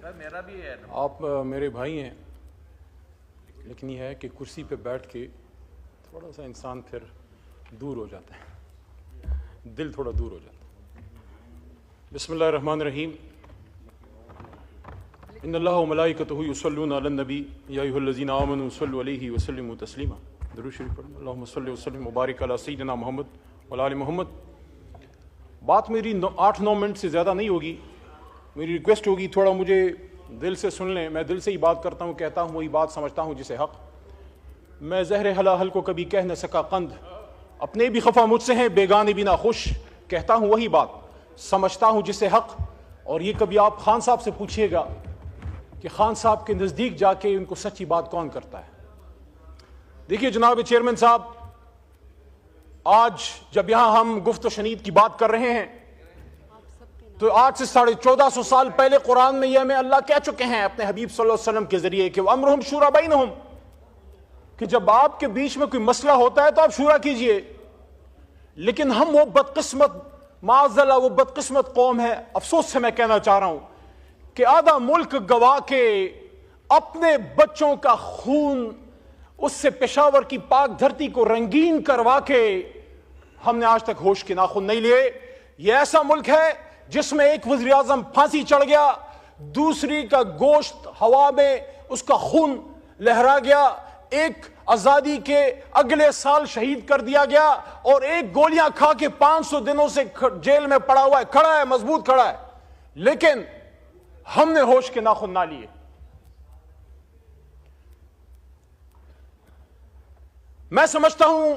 मेरा भी है। आप मेरे भाई हैं, लेकिन यह है कि कुर्सी पे बैठ के थोड़ा सा इंसान फिर दूर हो जाता है, दिल थोड़ा दूर हो जाता है। बिस्मिल्लाहिर्रहमानिर्रहीम। इन्नल्लाह व मलाइकतहु युसल्लूना अलन नबी या अय्युहल्लज़ीना आमनू सल्लु अलैहि व सल्लिमू तस्लीमा। दुरूद शरीफ पढ़ें। अल्लाहुम्मा सल्लि व सल्लिम व बारिक अला सय्यिदिना मुहम्मद व अला आलि मुहम्मद। बात मेरी 8-9 मिनट से ज़्यादा नहीं होगी। मेरी रिक्वेस्ट होगी थोड़ा मुझे दिल से सुन लें। मैं दिल से ही बात करता हूँ, कहता हूँ वही बात, समझता हूँ जिसे हक़। मैं ज़हर हलाहल को कभी कह न सका कंद, अपने भी खफा मुझसे हैं बेगाने भी ना खुश, कहता हूँ वही बात, समझता हूँ जिसे हक़। और ये कभी आप खान साहब से पूछिएगा कि खान साहब के नज़दीक जाके उनको सच्ची बात कौन करता है। देखिए जनाब चेयरमैन साहब, आज जब यहाँ हम गुफ्त शनीद की बात कर रहे हैं तो आज से 1450 साल पहले कुरान में यह हमें अल्लाह कह चुके हैं अपने हबीब सल्लल्लाहु अलैहि वसल्लम के जरिए कि अम्रुहुम शूरा बैनहुम, कि जब आपके बीच में कोई मसला होता है तो आप शूरा कीजिए। लेकिन हम वो बदकिस्मत, माज़अल्लाह वो बदकिस्मत कौम है, अफसोस से मैं कहना चाह रहा हूं कि आधा मुल्क गवा के अपने बच्चों का खून उससे पेशावर की पाक धरती को रंगीन करवा के हमने आज तक होश के नाखून नहीं लिए। यह ऐसा मुल्क है जिसमें एक वज़ीर आज़म फांसी चढ़ गया, दूसरी का गोश्त हवा में उसका खून लहरा गया, एक आजादी के अगले साल शहीद कर दिया गया और एक गोलियां खा के 500 दिनों से जेल में पड़ा हुआ है, खड़ा है, मजबूत खड़ा है। लेकिन हमने होश के नाखून ना लिए। मैं समझता हूं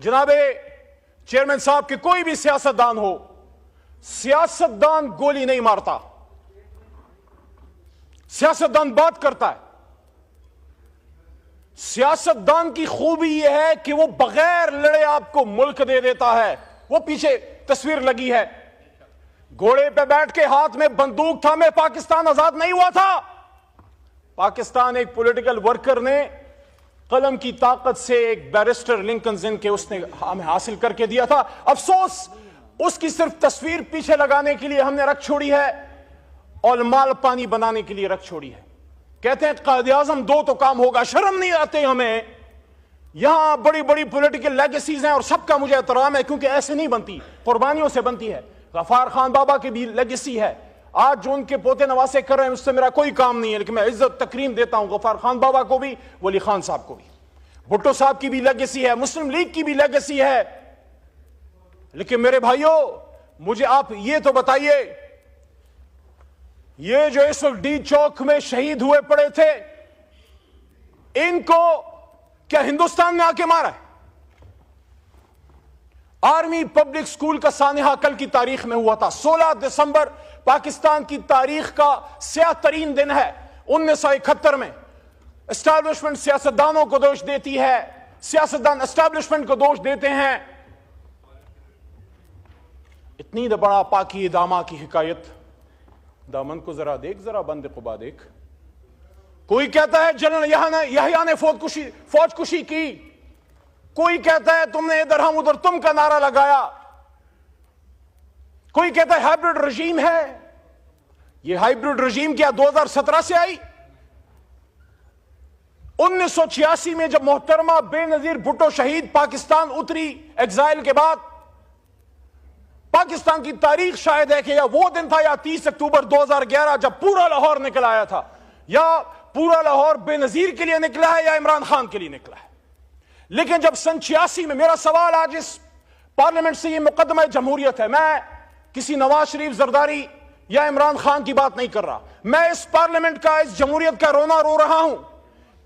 जनाबे चेयरमैन साहब कि कोई भी सियासतदान हो, सियासतदान गोली नहीं मारता, सियासतदान बात करता है। सियासतदान की खूबी यह है कि वो बगैर लड़े आपको मुल्क दे देता है। वो पीछे तस्वीर लगी है, घोड़े पे बैठ के हाथ में बंदूक थामे पाकिस्तान आजाद नहीं हुआ था। पाकिस्तान एक पॉलिटिकल वर्कर ने कलम की ताकत से एक बैरिस्टर लिंकन जिन के उसने हमें हासिल करके दिया था। अफसोस उसकी सिर्फ तस्वीर पीछे लगाने के लिए हमने रख छोड़ी है और माल पानी बनाने के लिए रख छोड़ी है। कहते हैं कायदे आज़म दो तो काम होगा। शर्म नहीं आते हमें? यहां बड़ी बड़ी पॉलिटिकल लेगेसीज हैं और सबका मुझे एहतराम है क्योंकि ऐसे नहीं बनती, कुर्बानियों से बनती है। गफ्फार खान बाबा की भी लेगेसी है, आज जो उनके पोते नवासे कर रहे हैं उससे मेरा कोई काम नहीं है, लेकिन मैं इज्जत तकरीम देता हूं गफ्फार खान बाबा को भी, वली खान साहब को भी। भुट्टो साहब की भी लेगेसी है, मुस्लिम लीग की भी लेगेसी है। लेकिन मेरे भाइयों, मुझे आप ये तो बताइए, ये जो इस वक्त डी चौक में शहीद हुए पड़े थे, इनको क्या हिंदुस्तान में आके मारा है? आर्मी पब्लिक स्कूल का सानिहा कल की तारीख में हुआ था। 16 दिसंबर पाकिस्तान की तारीख का स्याह तरीन दिन है। 1971 में एस्टैब्लिशमेंट सियासतदानों को दोष देती है, सियासतदान एस्टैब्लिशमेंट को दोष देते हैं। इतनी बड़ा पाकी दामा की हिकायत, दामन को जरा देख, जरा बंद कुबा देख। कोई कहता है जनरल यहया ने फौज कुशी की, कोई कहता है तुमने इधर हम उधर तुम का नारा लगाया, कोई कहता है हाइब्रिड रजीम है। यह हाइब्रिड रजीम क्या 2017 से आई? 1986 में जब मोहतरमा बेनजीर भुट्टो शहीद पाकिस्तान उतरी एग्जाइल के बाद, पाकिस्तान की तारीख शायद है कि या वो दिन था या 30 अक्टूबर 2011 जब पूरा लाहौर निकल आया था, या पूरा लाहौर बेनजीर के लिए निकला है या इमरान खान के लिए निकला है। लेकिन जब सन 86 में, मेरा सवाल आज इस पार्लियामेंट से, ये मुकदमा जमहूरियत है, मैं किसी नवाज शरीफ, जरदारी या इमरान खान की बात नहीं कर रहा, मैं इस पार्लियामेंट का, इस जमहूरियत का रोना रो रहा हूं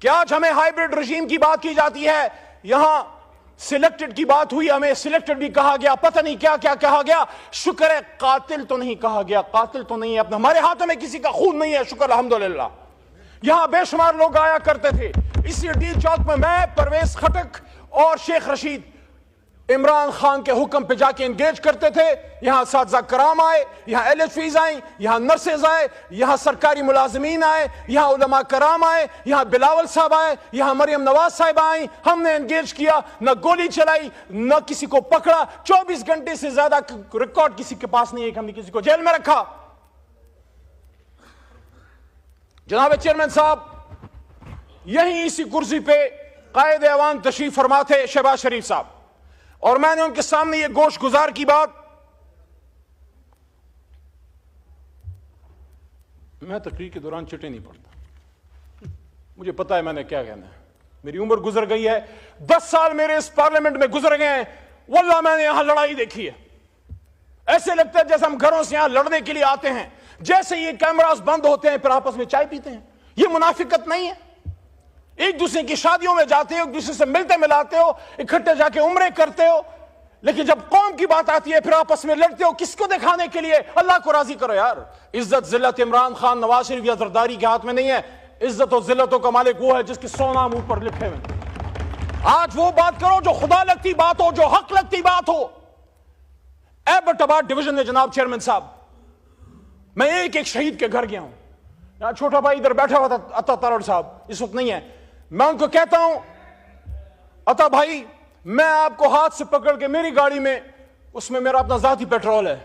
कि आज हमें हाइब्रिड रजीम की बात की जाती है। यहां सिलेक्टेड की बात हुई, हमें सिलेक्टेड भी कहा गया, पता नहीं क्या क्या कहा गया। शुक्र है कातिल तो नहीं कहा गया, कातिल तो नहीं है, अपने हमारे हाथों में किसी का खून नहीं है, शुक्र अल्हम्दुलिल्लाह। यहां बेशुमार लोग आया करते थे। इसी डी चौक में मैं, परवेज खटक और शेख रशीद इमरान खान के हुक्म पे जाके एंगेज करते थे। यहां साथजा कराम आए, यहां LHVs आए, यहां नर्सेज आए, यहां सरकारी मुलाजमीन आए, यहां उलमा कराम आए, यहां बिलावल साहब आए, यहां मरियम नवाज साहब आई। हमने एंगेज किया, न गोली चलाई, न किसी को पकड़ा। 24 घंटे से ज्यादा रिकॉर्ड किसी के पास नहीं है कि हमने किसी को जेल में रखा। जनाब चेयरमैन साहब, यहीं इसी कुर्सी पे कायद ऐवान तशरीफ फरमा थे शहबाज शरीफ साहब, और मैंने उनके सामने ये गोश गुजार की बात, मैं तकरीर के दौरान चिट्टे नहीं पढ़ता, मुझे पता है मैंने क्या कहना है, मेरी उम्र गुजर गई है, 10 साल मेरे इस पार्लियामेंट में गुजर गए हैं, वल्लाह मैंने यहां लड़ाई देखी है। ऐसे लगता है जैसे हम घरों से यहां लड़ने के लिए आते हैं, जैसे ये कैमरास बंद होते हैं फिर आपस में चाय पीते हैं। ये मुनाफिकत नहीं है। एक दूसरे की शादियों में जाते हो, एक दूसरे से मिलते मिलाते हो, इकट्ठे जाके उम्रे करते हो, लेकिन जब कौम की बात आती है फिर आपस में लड़ते हो। किसको दिखाने के लिए? अल्लाह को राजी करो यार। इज्जत जिल्लत इमरान खान, नवाज शरीफ या जरदारी के हाथ में नहीं है। इज्जत और जिल्लतों का मालिक वो है जिसके 100 नाम ऊपर लिखे हुए। आज वो बात करो जो खुदा लगती बात हो, जो हक लगती बात हो। एबटाबाद डिवीजन में जनाब चेयरमैन साहब, मैं एक एक शहीद के घर गया हूं। यहां छोटा भाई इधर बैठा हुआ था, अता तारड़ साहब इस वक्त नहीं है। मैं उनको कहता हूं, अता भाई मैं आपको हाथ से पकड़ के, मेरी गाड़ी में, उसमें मेरा अपना जाती पेट्रोल है,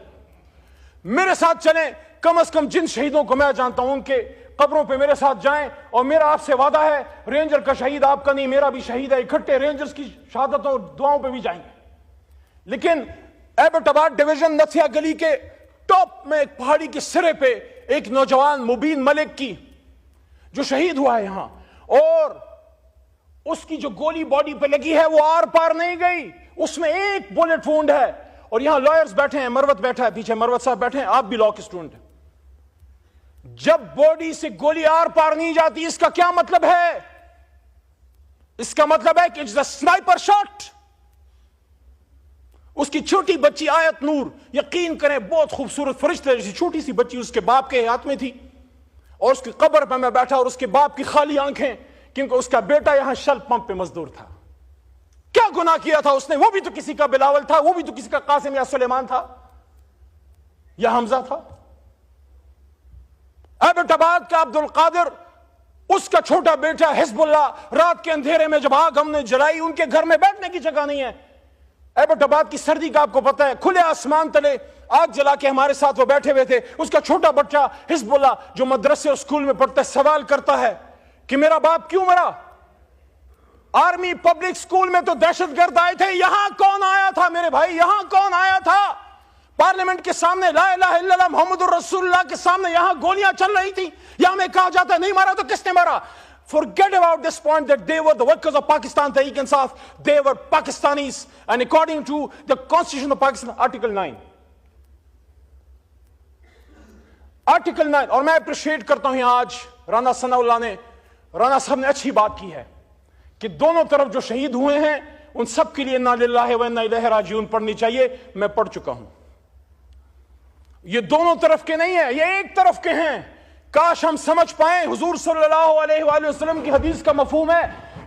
मेरे साथ चलें, कम से कम जिन शहीदों को मैं जानता हूं उनके कब्रों पे मेरे साथ जाएं। और मेरा आपसे वादा है, रेंजर का शहीद आपका नहीं मेरा भी शहीद है, इकट्ठे रेंजर्स की शहादतों दुआओं पे भी जाएंगे। लेकिन एबटाबाद डिवीजन नथिया गली के टॉप में एक पहाड़ी के सिरे पे एक नौजवान मुबीन मलिक की जो शहीद हुआ है यहां, और उसकी जो गोली बॉडी पे लगी है वो आर पार नहीं गई, उसमें एक बुलेट वुंड है। और यहां लॉयर्स बैठे हैं, मरवत बैठा है पीछे, मरवत साहब बैठे हैं, आप भी लॉ के स्टूडेंट हैं। जब बॉडी से गोली आर पार नहीं जाती, इसका क्या मतलब है? इसका मतलब है कि इट्स अ स्नाइपर शॉट। उसकी छोटी बच्ची आयत नूर, यकीन करें बहुत खूबसूरत फरिश्ते जैसी छोटी सी बच्ची उसके बाप के हाथ में थी, और उसकी कब्र पर मैं बैठा और उसके बाप की खाली आंखें, क्योंकि उसका बेटा यहां शल पंप पे मजदूर था। क्या गुनाह किया था उसने? वो भी तो किसी का बिलावल था, वो भी तो किसी का कासिम या सुलेमान था या हमजा था। एबटाबाद का अब्दुल कादिर, उसका छोटा बेटा हिजबुल्लाह, रात के अंधेरे में जब आग हमने जलाई, उनके घर में बैठने की जगह नहीं है। एबटाबाद की सर्दी का आपको पता है, खुले आसमान तले आग जला के हमारे साथ वो बैठे हुए थे। उसका छोटा बच्चा हिजबुल्लाह जो मदरसे और स्कूल में पढ़ता है, सवाल करता है कि मेरा बाप क्यों मरा? आर्मी पब्लिक स्कूल में तो दहशतगर्द आए थे, यहां कौन आया था मेरे भाई? यहां कौन आया था? पार्लियामेंट के सामने ला इलाहा इल्लल्लाह मुहम्मदुर रसूलुल्लाह के सामने यहां गोलियां चल रही थी। यहां में कहा जाता है नहीं मारा तो किसने मारा? Forget about this point that they were the workers of Pakistan Tehreek Insaf. They were Pakistanis, and according to the Constitution of Pakistan, Article 9. Article 9, और मैं अप्रिशिएट करता हूं आज राना सनाउल्लाह ने, राना साहब ने अच्छी बात की है कि दोनों तरफ जो शहीद हुए हैं उन सब के लिए इन्ना लिल्लाहि व इन्ना इलैहि राजिऊन पढ़नी चाहिए। मैं पढ़ चुका हूं। ये दोनों तरफ के नहीं है, ये एक तरफ के हैं। काश हम समझ पाए, हुजूर सल्लल्लाहु अलैहि वसल्लम की हदीस का मफहूम है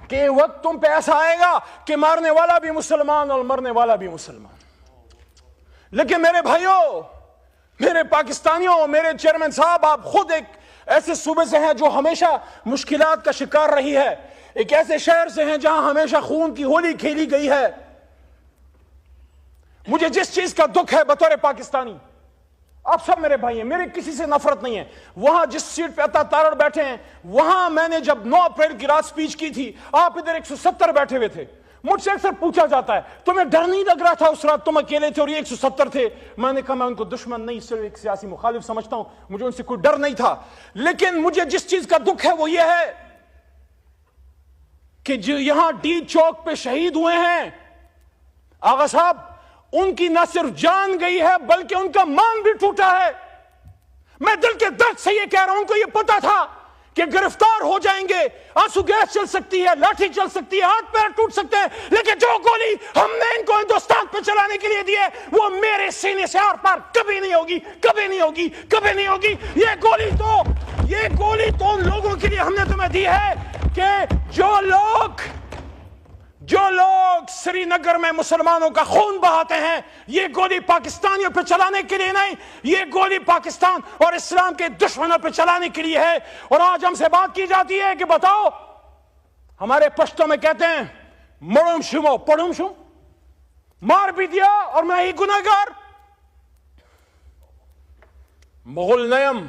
कि वक्त तुम पे ऐसा आएगा कि मारने वाला भी मुसलमान और मरने वाला भी मुसलमान। लेकिन मेरे भाइयों, मेरे पाकिस्तानियों, मेरे चेयरमैन साहब, आप खुद एक ऐसे सूबे से हैं जो हमेशा मुश्किलात का शिकार रही है, एक ऐसे शहर से हैं जहां हमेशा खून की होली खेली गई है। मुझे जिस चीज का दुख है बतौर पाकिस्तानी, आप सब मेरे भाई हैं, मेरे किसी से नफरत नहीं है। वहां जिस सीट पे अता तारड़ बैठे हैं, वहां मैंने जब 9 अप्रैल की रात स्पीच की थी, आप इधर 170 बैठे हुए थे। मुझसे अक्सर पूछा जाता है तुम्हें डर नहीं लग रहा था उस रात? तुम अकेले थे और ये 170 थे। मैंने कहा मैं उनको दुश्मन नहीं, सिर्फ एक सियासी मुखालिफ समझता हूं, मुझे उनसे कोई डर नहीं था। लेकिन मुझे जिस चीज का दुख है वो ये है कि जो यहां डी चौक पे शहीद हुए हैं आगा साहब, उनकी न सिर्फ जान गई है बल्कि उनका मान भी टूटा है। मैं दिल के दर्द से ये कह रहा हूं, उनको ये पता था कि गिरफ्तार हो जाएंगे, आंसू गैस चल सकती है, लाठी चल सकती है, हाथ पैर टूट सकते हैं, लेकिन जो गोली हमने इनको हिंदुस्तान पे चलाने के लिए दी है वो मेरे सीने से आर पार कभी नहीं होगी, कभी नहीं होगी, कभी नहीं होगी। ये गोली तो उन लोगों के लिए हमने तुम्हें दी है कि जो लोग श्रीनगर में मुसलमानों का खून बहाते हैं, ये गोली पाकिस्तानियों पे चलाने के लिए नहीं, ये गोली पाकिस्तान और इस्लाम के दुश्मनों पे चलाने के लिए है। और आज हमसे बात की जाती है कि बताओ, हमारे पश्तो में कहते हैं मड़ुम शुमो पढ़ुम शुम, मार भी दिया और मैं ही गुनाहगार। मुगल नयम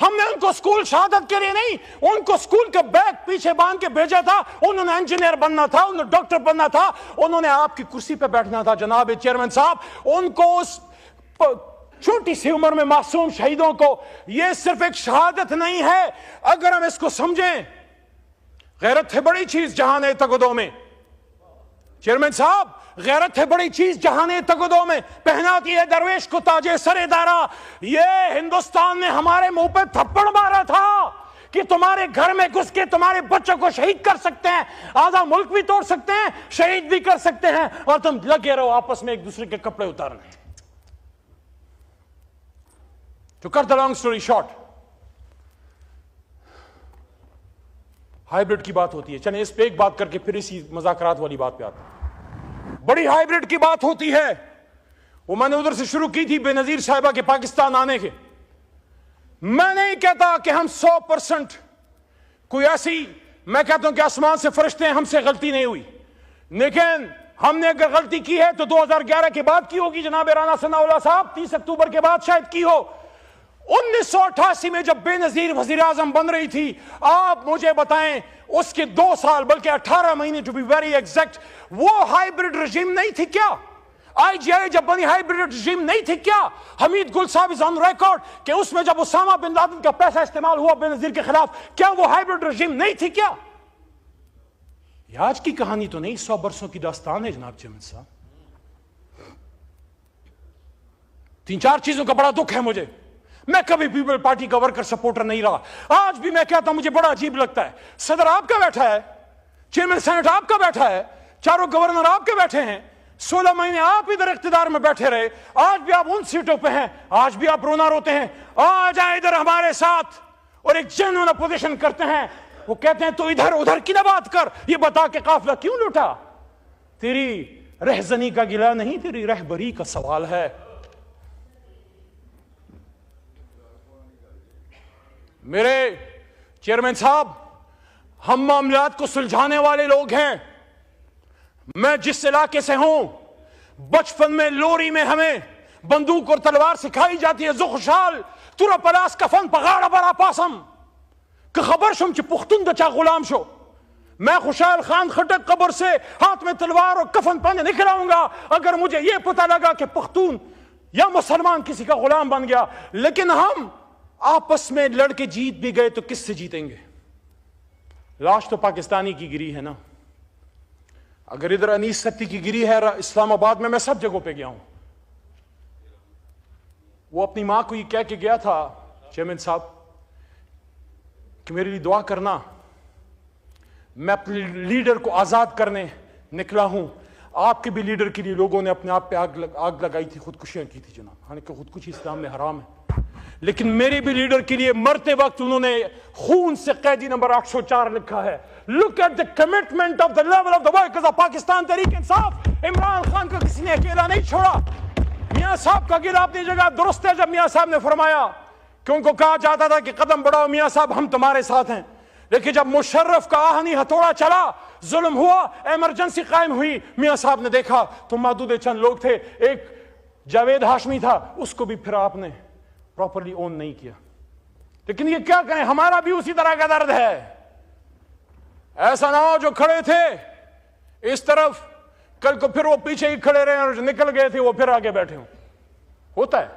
हमने उनको स्कूल शहादत के लिए नहीं, उनको स्कूल के बैग पीछे बांध के भेजा था। उन्होंने इंजीनियर बनना था, उन्होंने डॉक्टर बनना था, उन्होंने आपकी कुर्सी पे बैठना था। जनाब चेयरमैन साहब, उनको उस छोटी सी उम्र में मासूम शहीदों को, यह सिर्फ एक शहादत नहीं है, अगर हम इसको समझें, गैरत है बड़ी चीज जहाने तगदों में। चेयरमैन साहब, गैरत है बड़ी चीज जहाने तगदों में, पहनाती है दरवेश को ताजे सरेदारा। ये हिंदुस्तान ने हमारे मुंह पे थप्पड़ मारा था कि तुम्हारे घर में घुस के तुम्हारे बच्चों को शहीद कर सकते हैं, आधा मुल्क भी तोड़ सकते हैं, शहीद भी कर सकते हैं, और तुम लगे रहो आपस में एक दूसरे के कपड़े उतारने। To cut the long story short, hybrid की बात होती है। चलिए इस पे एक बात करके फिर इसी मजाकरात वाली बात पे आते हैं। बड़ी हाइब्रिड की बात होती है, वो मैंने उधर से शुरू की थी, बेनजीर साहिबा के पाकिस्तान आने के। मैं नहीं कहता कि हम 100% कोई ऐसी, मैं कहता हूं कि आसमान से फरिश्ते हैं, हमसे गलती नहीं हुई, लेकिन हमने अगर गलती की है तो 2011 के बाद की होगी। जनाब राना सनाउल्लाह साहब 30 अक्टूबर के बाद शायद की हो। 1988 में जब बेनजीर वजीर आजम बन रही थी, आप मुझे बताएं, उसके 2 साल बल्कि 18 महीने टू बी वेरी एग्जैक्ट, वो हाइब्रिड रजीम नहीं थी क्या? IGI जब बनी हाइब्रिड रजीम नहीं थी क्या? हमीद गुल साहब इज ऑन रिकॉर्ड कि उसमें जब उसामा बिन लादेन का पैसा इस्तेमाल हुआ बेनजीर के खिलाफ, क्या वो हाइब्रिड रजीम नहीं थी क्या? ये आज की कहानी तो नहीं, 100 बरसों की दास्तान है जनाब चेयरमैन साहब। 3-4 चीजों का बड़ा दुख है मुझे। मैं कभी पीपल पार्टी का वर्कर सपोर्टर नहीं रहा, आज भी मैं कहता हूं मुझे बड़ा अजीब लगता है। सदर आपका बैठा है, चेयरमैन सेनेट आपका बैठा है, चारों गवर्नर आपके बैठे हैं, 16 महीने आप इधर इख्तिदार में बैठे रहे, आज भी आप उन सीटों पे हैं, आज भी आप रोना रोते हैं। आ जाए इधर हमारे साथ और एक जेन्युइन अपोजिशन करते हैं। वो कहते हैं तो इधर उधर की ना बात कर, ये बता के काफिला क्यों लुटा। तेरी रहजनी का गिला नहीं, तेरी रहबरी का सवाल है। मेरे चेयरमैन साहब, हम मामलात को सुलझाने वाले लोग हैं। मैं जिस इलाके से हूं, बचपन में लोरी में हमें बंदूक और तलवार सिखाई जाती है। जुखशाल तुरा पलास कफन पगाड़ा बरा पासम कि खबर शुम च पुख्तुन दचा गुलाम शो। मैं खुशाल खान खटक कब्र से हाथ में तलवार और कफन पहने निकल आऊंगा अगर मुझे यह पता लगा कि पख्तून या मुसलमान किसी का गुलाम बन गया। लेकिन हम आपस में लड़के जीत भी गए तो किससे जीतेंगे? लाश तो पाकिस्तानी की गिरी है ना। अगर इधर अनीस सत्ती की गिरी है इस्लामाबाद में, मैं सब जगहों पे गया हूं। वो अपनी मां को ये कह के गया था चेयरमैन साहब कि मेरे लिए दुआ करना, मैं अपने लीडर को आजाद करने निकला हूं। आपके भी लीडर के लिए लोगों ने अपने आप पे आग लगाई थी, खुदकुशियां की थी जनाब। हालांकि खुदकुशी इस्लाम में हराम है, लेकिन मेरे भी लीडर के लिए मरते वक्त उन्होंने खून से कैदी नंबर 804 लिखा है। Look at the commitment of the level of the workers of Pakistan Tehreek Insaf. Imran Khan को किसी ने अकेला नहीं छोड़ा। मियां साहब का गिला अपनी जगह दुरुस्त है। जब मियां साहब ने फरमाया कि उनको कहा जाता था कि कदम बढ़ाओ मियां साहब, हम तुम्हारे साथ हैं, लेकिन जब मुशर्रफ का आहनी हथौड़ा चला, जुल्म हुआ, इमरजेंसी कायम हुई, मियां साहब ने देखा तो मादूद चंद लोग थे, एक जावेद हाशमी था, उसको भी फिर आपने प्रॉपर्ली ओन नहीं किया। लेकिन ये क्या करें, हमारा भी उसी तरह का दर्द है। ऐसा ना हो जो खड़े थे इस तरफ, कल को फिर वो पीछे ही खड़े रहे और निकल गए थे वो फिर आगे बैठे हों। होता है,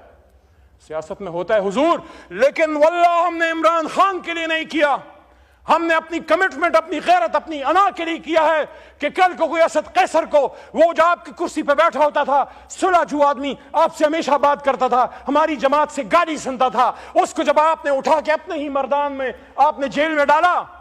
सियासत में होता है हुजूर। लेकिन वल्लाह हमने इमरान खान के लिए नहीं किया, हमने अपनी कमिटमेंट, अपनी गैरत, अपनी अना के लिए किया है कि कल को कोई असद कैसर को, वो जो आपकी कुर्सी पे बैठा होता था, सुलझू आदमी, आपसे हमेशा बात करता था, हमारी जमात से गाली सुनता था, उसको जब आपने उठा के अपने ही मैदान में आपने जेल में डाला,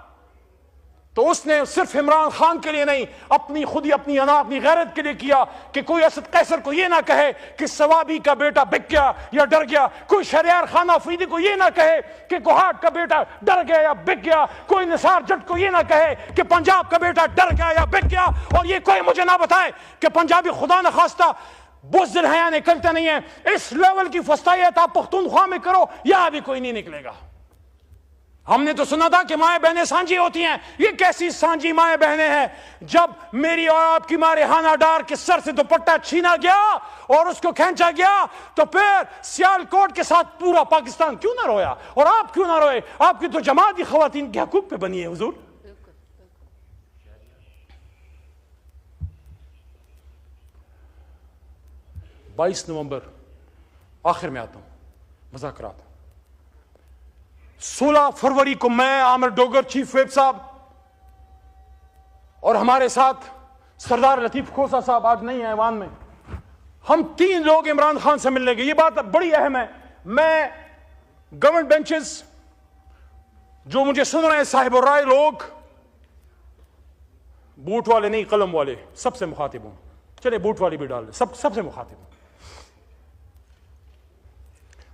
तो उसने सिर्फ इमरान खान के लिए नहीं, अपनी खुद ही अपनी अना, अपनी गैरत के लिए किया कि कोई असद कैसर को यह ना कहे कि सवाबी का बेटा बिक गया या डर गया, कोई शरियार खान अफरीदी को यह ना कहे कि कोहाट का बेटा डर गया या बिक गया, कोई निसार जट को यह ना कहे कि पंजाब का बेटा डर गया या बिक गया, और ये कोई मुझे ना बताए कि पंजाबी खुदा न खास्ता बुज़दिल हया निकलते नहीं है। इस लेवल की फस्तायत आप पख्तूनख्वा में करो, यहां भी कोई नहीं निकलेगा। हमने तो सुना था कि माए बहनें सांझी होती हैं। ये कैसी सांझी माए बहनें हैं? जब मेरी और आपकी माँ रेहाना डार के सर से दुपट्टा छीना गया और उसको खींचा गया, तो फिर सियालकोट के साथ पूरा पाकिस्तान क्यों ना रोया? और आप क्यों ना रोए? आपकी तो जमात ही खवातीन के हकूक पे बनी है हुजूर। 22 नवंबर, आखिर में आता हूं, मुज़ाकरात। 16 फरवरी को मैं, आमिर डोगर चीफ व्हिप साहब और हमारे साथ सरदार लतीफ खोसा साहब आज नहीं है ऐवान में, हम 3 लोग इमरान खान से मिलने गए। ये बात बड़ी अहम है। मैं गवर्नमेंट बेंचेस जो मुझे सुन रहे हैं, साहिब और राय लोग, बूट वाले नहीं कलम वाले, सबसे मुखातिब हूं। चले बूट वाली भी डाल दे, सबसे मुखातिब हूं।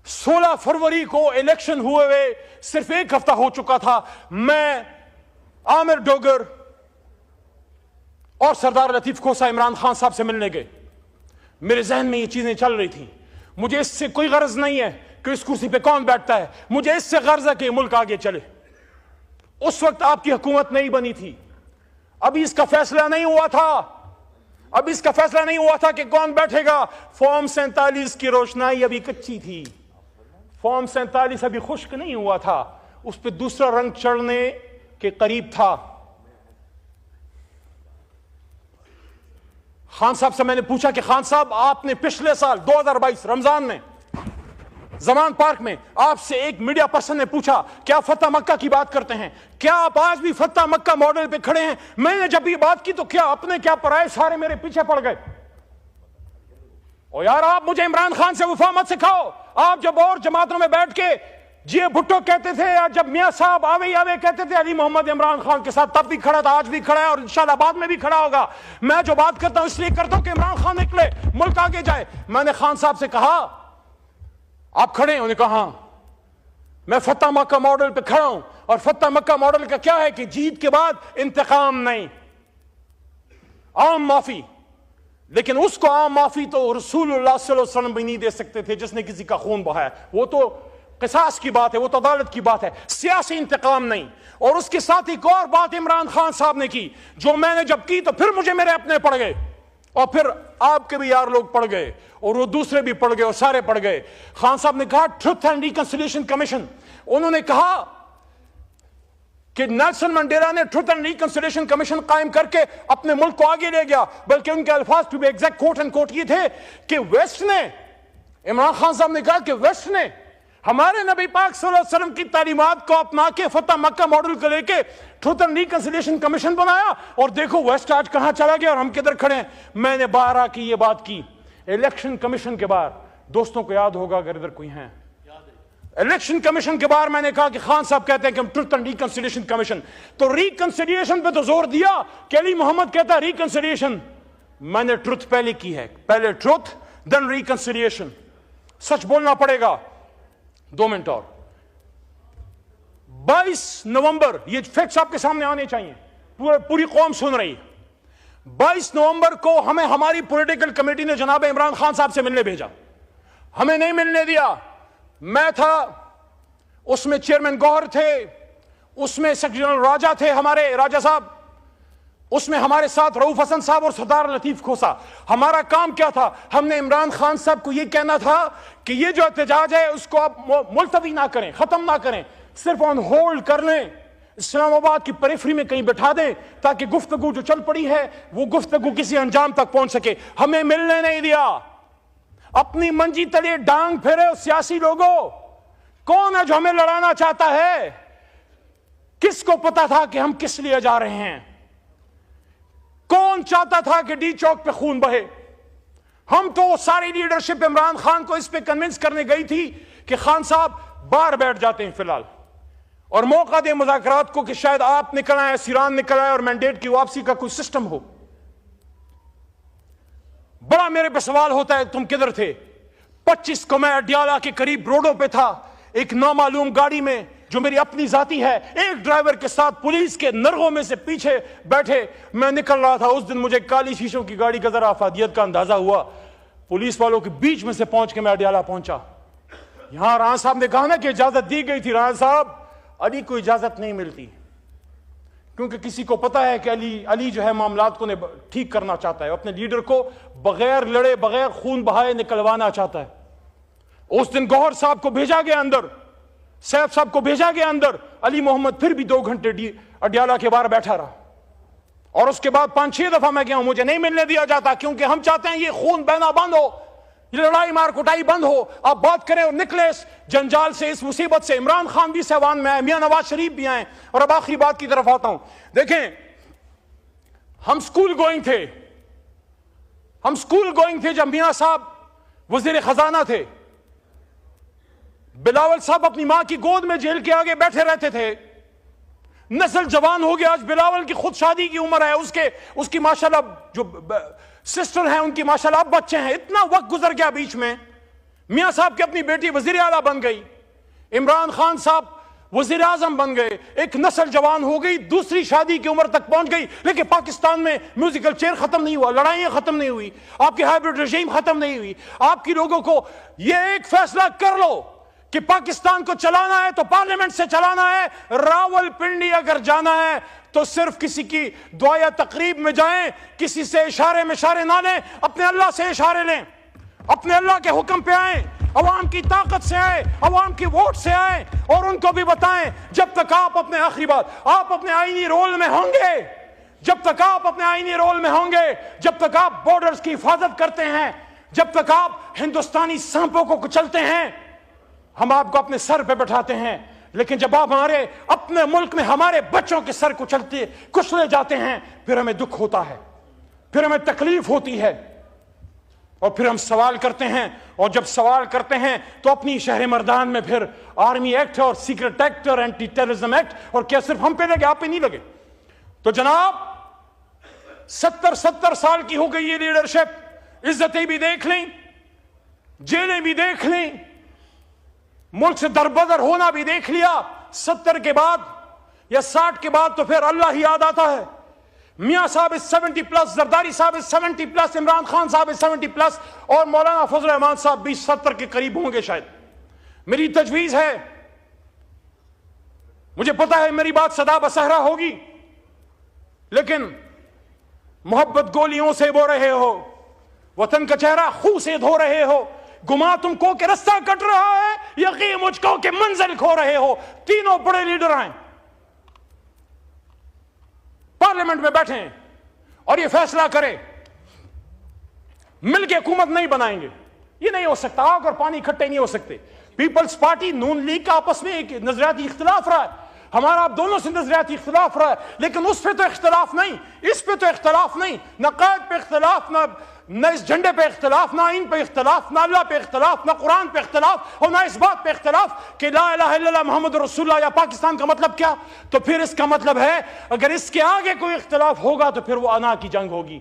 16 फरवरी को इलेक्शन हुए हुए सिर्फ 1 हफ्ता हो चुका था। मैं, आमिर डोगर और सरदार लतीफ खोसा इमरान खान साहब से मिलने गए। मेरे जहन में ये चीजें चल रही थी। मुझे इससे कोई गर्ज नहीं है कि इस कुर्सी पे कौन बैठता है, मुझे इससे गर्ज है कि मुल्क आगे चले। उस वक्त आपकी हुकूमत नहीं बनी थी, अभी इसका फैसला नहीं हुआ था, अभी इसका फैसला नहीं हुआ था कि कौन बैठेगा। फॉर्म 47 की रोशनाई अभी कच्ची थी, फॉर्म 47 अभी खुश्क नहीं हुआ था, उस पर दूसरा रंग चढ़ने के करीब था। खान साहब से मैंने पूछा कि खान साहब, आपने पिछले साल 2022 रमजान में जमान पार्क में आपसे एक मीडिया पर्सन ने पूछा क्या फतह मक्का की बात करते हैं, क्या आप आज भी फतह मक्का मॉडल पे खड़े हैं? मैंने जब ये बात की तो क्या अपने क्या पराए सारे मेरे पीछे पड़ गए। और यार, आप मुझे इमरान खान से वफा मत सिखाओ। आप जब और जमातों में बैठ के जी भुट्टो कहते थे, या जब मियां साहब आवे आवे कहते थे अली मोहम्मद इमरान खान के साथ, तब भी खड़ा था, आज भी खड़ा है और इंशाल्लाह बाद में भी खड़ा होगा। मैं जो बात करता हूं इसलिए करता हूं कि इमरान खान निकले, मुल्क आगे जाए। मैंने खान साहब से कहा आप खड़े हैं? उन्होंने कहा हाँ, मैं फतह मक्का मॉडल पे खड़ा हूं। और फतह मक्का मॉडल का क्या है कि जीत के बाद इंतकाम नहीं, आम माफी। लेकिन उसको आम माफी तो रसूलुल्लाह सल्लल्लाहु अलैहि वसल्लम भी नहीं दे सकते थे जिसने किसी का खून बहाया। वो तो किसास की बात है, वो तो अदालत की बात है, सियासी इंतकाम नहीं। और उसके साथ एक और बात इमरान खान साहब ने की, जो मैंने जब की तो फिर मुझे मेरे अपने पड़ गए, और फिर आपके भी यार लोग पड़ गए, और वो दूसरे भी पड़ गए, और सारे पड़ गए। खान साहब ने कहा ट्रुथ एंड रिकंसिलिएशन कमीशन। उन्होंने कहा कि नेल्सन मंडेला ने ट्रुथ एंड रिकंसिलिएशन कमीशन कायम करके अपने मुल्क को आगे ले गया, बल्कि उनके अल्फाज to be exact quote end quote ये थे कि वेस्ट ने, इमरान खान साहब ने कहा कि वेस्ट ने हमारे नबी पाक सल्लल्लाहु अलैहि वसल्लम की तालीमात को अपना के फतह मक्का मॉडल को लेके ट्रुथ एंड रिकंसिलिएशन कमीशन बनाया, और देखो वेस्ट आज कहां चला गया और हम किधर खड़े हैं। मैंने 12 की ये बात की इलेक्शन कमीशन के बाद। दोस्तों को याद होगा अगर इधर कोई है, इलेक्शन कमीशन के बाद मैंने कहा कि खान साहब कहते हैं कि हम ट्रुथ एंड रिकंसिलिएशन कमीशन, तो रिकंसिलिएशन पे तो जोर दिया कि अली मोहम्मद कहता है रिकंसिलिएशन। मैंने ट्रुथ पहले की है, पहले ट्रुथ देन रिकंसिलिएशन। सच बोलना पड़ेगा। 2 मिनट और। 22 नवंबर, ये फैक्ट्स आपके सामने आने चाहिए, पूरी कौम सुन रही है। 22 नवंबर को हमें हमारी पॉलिटिकल कमेटी ने जनाब इमरान खान साहब से मिलने भेजा, हमें नहीं मिलने दिया। मैं था उसमें, चेयरमैन गौहर थे उसमें, सेक्रेटरी जनरल राजा थे हमारे, राजा साहब उसमें, हमारे साथ रऊफ हसन साहब और सरदार लतीफ खोसा। हमारा काम क्या था? हमने इमरान खान साहब को यह कहना था कि ये जो एहतजाज है उसको आप मुलतवी ना करें, खत्म ना करें, सिर्फ ऑन होल्ड कर लें, इस्लामाबाद की पेरिफेरी में कहीं बैठा दें, ताकि गुफ्तगू जो चल पड़ी है वो गुफ्तगू किसी अंजाम तक पहुंच सके। हमें मिलने नहीं दिया। अपनी मंजी तले डांग फेरे सियासी लोगों। कौन है जो हमें लड़ाना चाहता है? किसको पता था कि हम किस लिए जा रहे हैं? कौन चाहता था कि डी चौक पे खून बहे? हम तो सारी लीडरशिप इमरान खान को इस पे कन्विंस करने गई थी कि खान साहब बाहर बैठ जाते हैं फिलहाल, और मौका दे मुज़ाकरात को कि शायद आप निकल आए, सीरान निकल आए, और मैंडेट की वापसी का कोई सिस्टम हो। बड़ा मेरे पे सवाल होता है तुम किधर थे? 25 को मैं अडियाला के करीब रोडों पे था, एक नामालूम गाड़ी में जो मेरी अपनी जाती है, एक ड्राइवर के साथ पुलिस के नरगों में से पीछे बैठे मैं निकल रहा था। उस दिन मुझे काली शीशों की गाड़ी का जरा अफादियत का अंदाजा हुआ। पुलिस वालों के बीच में से पहुंच के मैं अडियाला पहुंचा। यहां राणा साहब ने कहा ना कि इजाजत दी गई थी। राणा साहब अली को इजाजत नहीं मिलती, क्योंकि किसी को पता है कि अली जो है मामलात को ठीक करना चाहता है, अपने लीडर को बगैर लड़े बगैर खून बहाए निकलवाना चाहता है। उस दिन गौहर साहब को भेजा गया अंदर, सैफ साहब को भेजा गया अंदर, अली मोहम्मद फिर भी 2 घंटे अडियाला के बाहर बैठा रहा। और उसके बाद 5-6 दफा मैं गया हूं, मुझे नहीं मिलने दिया जाता, क्योंकि हम चाहते हैं ये खून बहना बंद हो, ये लड़ाई मार कुटाई बंद हो, आप बात करें और निकले इस जंजाल से, इस मुसीबत से। इमरान खान भी सहवान में आए, मियां नवाज शरीफ भी आए। और अब आखिरी बात की तरफ आता हूं। देखें, हम स्कूल गोइंग थे जब मियां साहब वजीर खजाना थे। बिलावल साहब अपनी मां की गोद में जेल के आगे बैठे रहते थे। नस्ल जवान हो गया, आज बिलावल की खुद शादी की उम्र है, उसकी माशाल्लाह जो सिस्टर हैं उनकी माशाल्लाह अब बच्चे हैं। इतना वक्त गुजर गया बीच में। मियां साहब की अपनी बेटी वजीर आला बन गई, इमरान खान साहब वजीर आजम बन गए, एक नस्ल जवान हो गई, दूसरी शादी की उम्र तक पहुंच गई। लेकिन पाकिस्तान में म्यूजिकल चेयर खत्म नहीं हुआ, लड़ाइयां खत्म नहीं हुई, आपकी हाइब्रिड रजीम खत्म नहीं हुई। आपकी लोगों को यह एक फैसला कर लो कि पाकिस्तान को चलाना है तो पार्लियामेंट से चलाना है। रावलपिंडी अगर जाना है तो सिर्फ किसी की दुआ या तकरीब में जाएं, किसी से इशारे में इशारे ना लें, अपने अल्लाह से इशारे लें, अपने अल्लाह के हुक्म पे आए, अवाम की ताकत से आए, अवाम की वोट से आए। और उनको भी बताएं, जब तक आप अपने आखिरी बात आप अपने आईनी रोल में होंगे, जब तक आप अपने आईनी रोल में होंगे, जब तक आप बॉर्डर्स की हिफाजत करते हैं, जब तक आप हिंदुस्तानी सांपों को कुचलते हैं, हम आपको अपने सर पे बैठाते हैं। लेकिन जब आप हमारे अपने मुल्क में हमारे बच्चों के सर कुचले जाते हैं, फिर हमें दुख होता है, फिर हमें तकलीफ होती है, और फिर हम सवाल करते हैं। और जब सवाल करते हैं तो अपनी शहर मर्दान में फिर आर्मी एक्ट और सीक्रेट एक्ट और एंटी टेररिज्म एक्ट, और क्या सिर्फ हम पे लगे, आप पे नहीं लगे? तो जनाब 70 साल की हो गई ये लीडरशिप, इज्जतें भी देख लें, जेलें भी देख लें, मुल्क से दरबदर होना भी देख लिया। 70 के बाद या 60 के बाद तो फिर अल्लाह ही याद आता है। मियां साहब इज 70+, जरदारी साहब इज 70+, इमरान खान साहब इज 70+, और मौलाना फजल रहमान साहब भी 70 के करीब होंगे शायद। मेरी तजवीज है, मुझे पता है मेरी बात सदा बसहरा होगी, लेकिन मोहब्बत गोलियों से बो रहे हो, वतन का चेहरा खून से धो रहे हो, गुमा तुमको के रास्ता कट रहा है, यकीन मुझको के मंजिल खो रहे हो। तीनों बड़े लीडर आए, पार्लियामेंट में बैठे और ये फैसला करें, मिलकर हुकूमत नहीं बनाएंगे, ये नहीं हो सकता। आग और पानी इकट्ठे नहीं हो सकते। पीपल्स पार्टी नून लीग का आपस में एक नजरियाती इख्तिलाफ रहा है, हमारा आप दोनों से नजरियाती इख्तिलाफ रहा है, लेकिन उस पर तो इख्तिलाफ नहीं, इस पे तो इख्तिलाफ नहीं, न कायद पे इख्तिलाफ, न इस झंडे पे इख्तिलाफ, ना इन पे इख्तिलाफ, ना अल्लाह पे इख्तिलाफ, ना कुरान पे इख्तिलाफ, और ना इस बात पे इख्तिलाफ कि ला इलाहा इल्लल्लाह मुहम्मद रसूलुल्लाह या पाकिस्तान का मतलब क्या। तो फिर इसका मतलब है अगर इसके आगे कोई इख्तिलाफ होगा तो फिर वो अना की जंग होगी,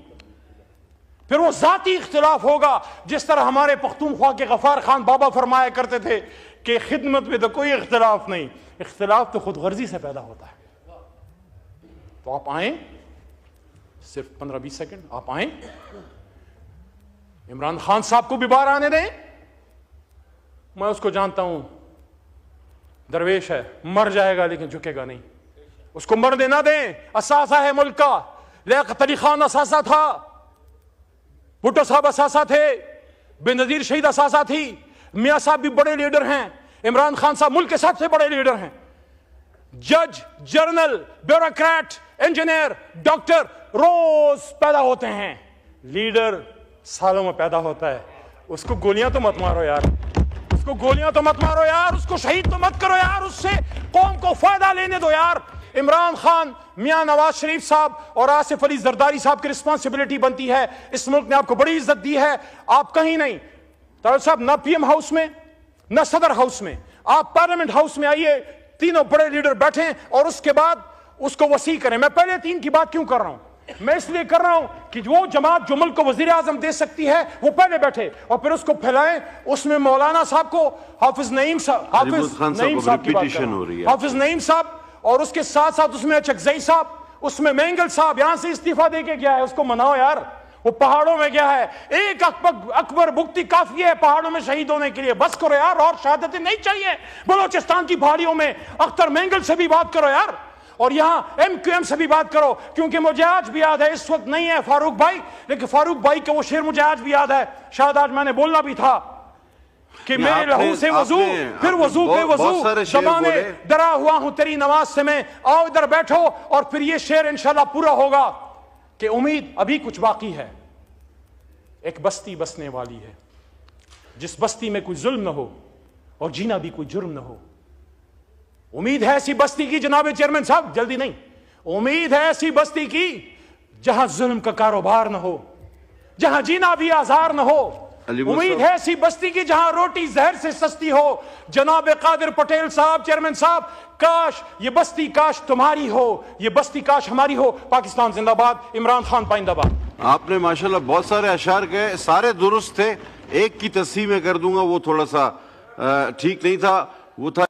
फिर वो जाती इख्तिलाफ होगा। जिस तरह हमारे पख्तूनख्वा के गफार खान बाबा फरमाया करते थे कि खिदमत में तो कोई इख्तिलाफ नहीं, इख्तिलाफ तो खुद गर्जी से पैदा होता है। तो आप आए, सिर्फ 15-20 सेकंड आप आए, इमरान खान साहब को भी बाहर आने दें। मैं उसको जानता हूं, दरवेश है, मर जाएगा लेकिन झुकेगा नहीं, उसको मरने ना दें। असासा है मुल्क का, लियाकत अली खान असासा था, भुट्टो साहब असासा थे, बेनजीर शहीद असासा थी, मियां साहब भी बड़े लीडर हैं, इमरान खान साहब मुल्क के सबसे बड़े लीडर हैं। जज, जर्नल, ब्यूरोक्रेट, इंजीनियर, डॉक्टर रोज पैदा होते हैं, लीडर सालों में पैदा होता है। उसको गोलियां तो मत मारो यार, उसको गोलियां तो मत मारो यार, उसको शहीद तो मत करो यार, उससे कौम को फायदा लेने दो यार। इमरान खान, मियां नवाज शरीफ साहब और आसिफ अली जरदारी साहब की रिस्पॉन्सिबिलिटी बनती है। इस मुल्क ने आपको बड़ी इज्जत दी है, आप कहीं नहीं, तारड़ साहब ना पीएम हाउस में ना सदर हाउस में, आप पार्लियामेंट हाउस में आइए, तीनों बड़े लीडर बैठे और उसके बाद उसको वसी करें। मैं पहले 3 की बात क्यों कर रहा हूं? मैं इसलिए कर रहा हूं कि वो जमात जो मुल्क को वजीर आजम दे सकती है वो पहले बैठे और फिर उसको फैलाएं। उसमें मौलाना साहब को, हाफिज नईम साहब, हाफिज नईम साहब, और उसके साथ साथ उसमें चकजई साहब, उसमें मेंगल साहब यहां से इस्तीफा दे के गया है, उसको मनाओ यार, वो पहाड़ों में गया है, एक अकबर भुक्ति काफी है पहाड़ों में शहीद होने के लिए। बस करो यार, और शहादतें नहीं चाहिए। बलोचिस्तान की पहाड़ियों में अख्तर मेंगल से भी बात करो यार, और यहां MQM से भी बात करो, क्योंकि मुझे आज भी याद है, इस वक्त नहीं है फारूक भाई, लेकिन फारूक भाई का वो शेर मुझे आज भी याद है, शायद आज मैंने बोलना भी था कि मेरे लहू से वजू, फिर वजू पे वजू, जमाने डरा हुआ हूं तेरी नमाज से मैं, आओ इधर बैठो। और फिर ये शेर इंशाल्लाह पूरा होगा कि उम्मीद अभी कुछ बाकी है। एक बस्ती बसने वाली है, जिस बस्ती में कोई जुल्म न हो और जीना भी कोई जुर्म न हो। उम्मीद है ऐसी बस्ती की जनाब चेयरमैन साहब, जल्दी नहीं, उम्मीद है ऐसी बस्ती की जहां जुल्म का कारोबार न हो, जहां जीना भी आजार न हो। उम्मीद है ऐसी बस्ती की जहां रोटी जहर से सस्ती हो। जनाब कादिर पटेल साहब, चेयरमैन साहब, काश ये बस्ती काश तुम्हारी हो, ये बस्ती काश हमारी हो। पाकिस्तान जिंदाबाद, इमरान खान पाइंदाबाद। आपने माशाल्लाह बहुत सारे अशार कहे, सारे दुरुस्त थे। एक की तस्हीह में कर दूंगा, वो थोड़ा सा ठीक नहीं था, वो था